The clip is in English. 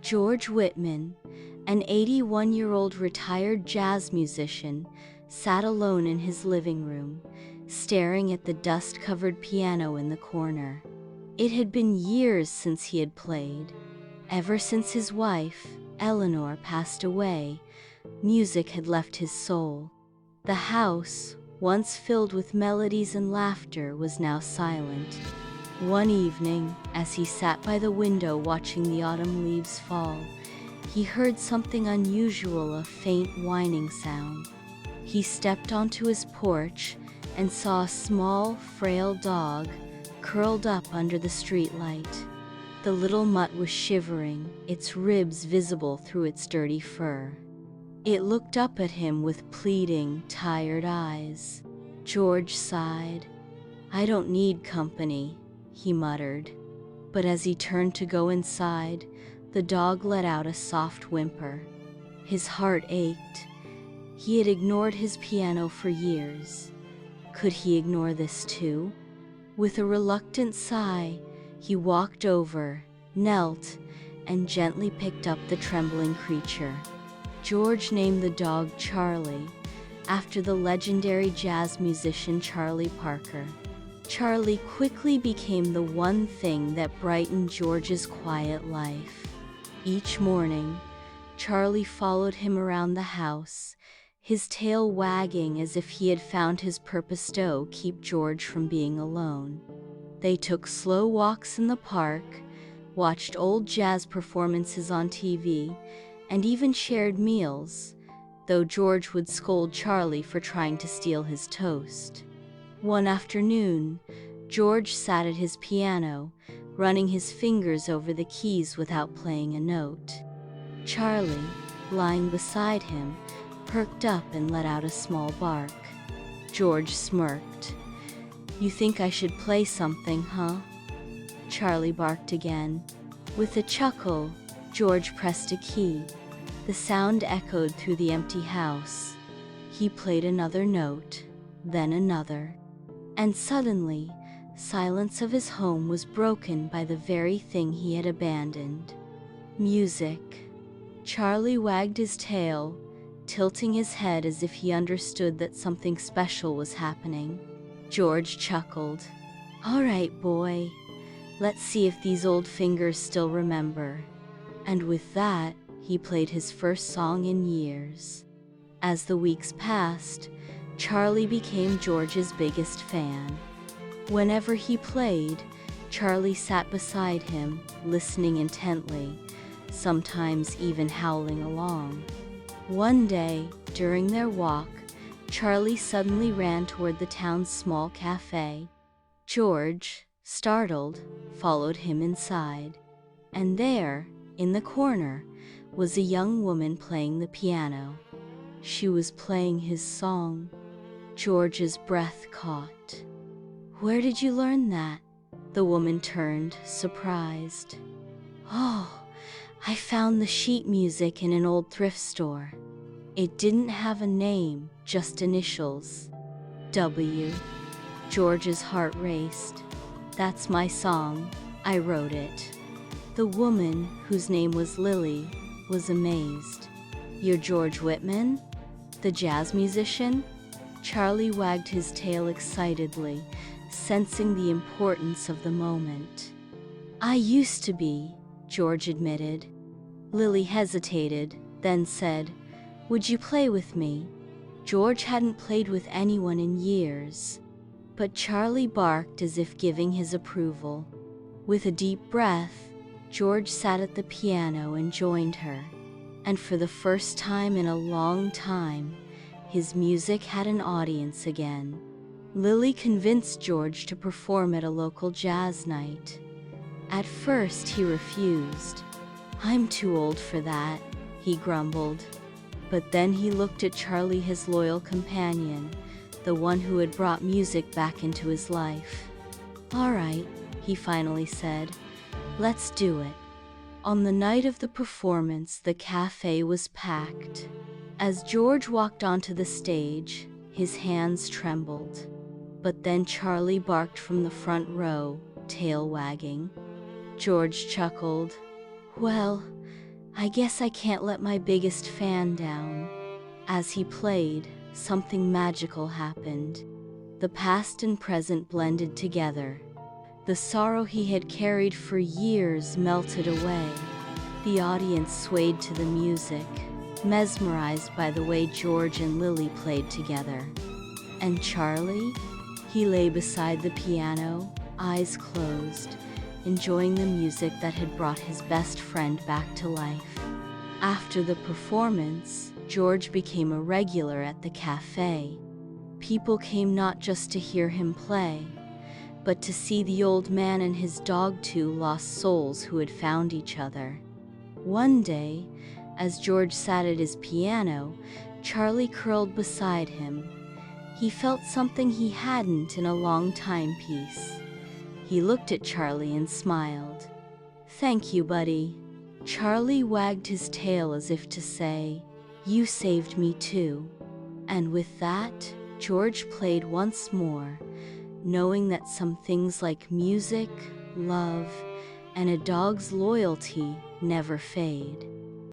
George Whitman, an 81-year-old retired jazz musician, sat alone in his living room, staring at the dust-covered piano in the corner. It had been years since he had played. Ever since his wife, Eleanor, passed away, music had left his soul. The house, once filled with melodies and laughter, was now silent. One evening, as he sat by the window watching the autumn leaves fall, he heard something unusual, a faint whining sound. He stepped onto his porch and saw a small, frail dog curled up under the streetlight. The little mutt was shivering, its ribs visible through its dirty fur. It looked up at him with pleading, tired eyes. George sighed. "I don't need company," he muttered. But as he turned to go inside, the dog let out a soft whimper. His heart ached. He had ignored his piano for years. Could he ignore this too? With a reluctant sigh, he walked over, knelt, and gently picked up the trembling creature. George named the dog Charlie, after the legendary jazz musician Charlie Parker. Charlie quickly became the one thing that brightened George's quiet life. Each morning, Charlie followed him around the house, his tail wagging as if he had found his purpose to keep George from being alone. They took slow walks in the park, watched old jazz performances on TV, and even shared meals, though George would scold Charlie for trying to steal his toast. One afternoon, George sat at his piano, running his fingers over the keys without playing a note. Charlie, lying beside him, perked up and let out a small bark. George smirked. "You think I should play something, huh?" Charlie barked again. With a chuckle, George pressed a key. The sound echoed through the empty house. He played another note, then another. And suddenly, silence of his home was broken by the very thing he had abandoned. Music. Charlie wagged his tail, tilting his head as if he understood that something special was happening. George chuckled. "All right, boy. Let's see if these old fingers still remember." And with that, he played his first song in years. As the weeks passed, Charlie became George's biggest fan. Whenever he played, Charlie sat beside him, listening intently, sometimes even howling along. One day, during their walk, Charlie suddenly ran toward the town's small cafe. George, startled, followed him inside. And there, in the corner, was a young woman playing the piano. She was playing his song. George's breath caught. "Where did you learn that?" The woman turned, surprised. "Oh, I found the sheet music in an old thrift store. It didn't have a name, just initials. W." George's heart raced. "That's my song. I wrote it." The woman, whose name was Lily, was amazed. "You're George Whitman? The jazz musician?" Charlie wagged his tail excitedly, sensing the importance of the moment. "I used to be," George admitted. Lily hesitated, then said, "Would you play with me?" George hadn't played with anyone in years, but Charlie barked as if giving his approval. With a deep breath, George sat at the piano and joined her. And for the first time in a long time, his music had an audience again. Lily convinced George to perform at a local jazz night. At first he refused. "I'm too old for that," he grumbled. But then he looked at Charlie, his loyal companion, the one who had brought music back into his life. "All right," he finally said, "let's do it." On the night of the performance, the cafe was packed. As George walked onto the stage, his hands trembled. But then Charlie barked from the front row, tail wagging. George chuckled. "Well, I guess I can't let my biggest fan down." As he played, something magical happened. The past and present blended together. The sorrow he had carried for years melted away. The audience swayed to the music, mesmerized by the way George and Lily played together. And Charlie? He lay beside the piano, eyes closed, enjoying the music that had brought his best friend back to life. After the performance, George became a regular at the cafe. People came not just to hear him play, but to see the old man and his dog, two lost souls who had found each other. One day, as George sat at his piano, Charlie curled beside him. He felt something he hadn't in a long timepiece. He looked at Charlie and smiled. "Thank you, buddy." Charlie wagged his tail as if to say, "You saved me too." And with that, George played once more, knowing that some things like music, love, and a dog's loyalty never fade.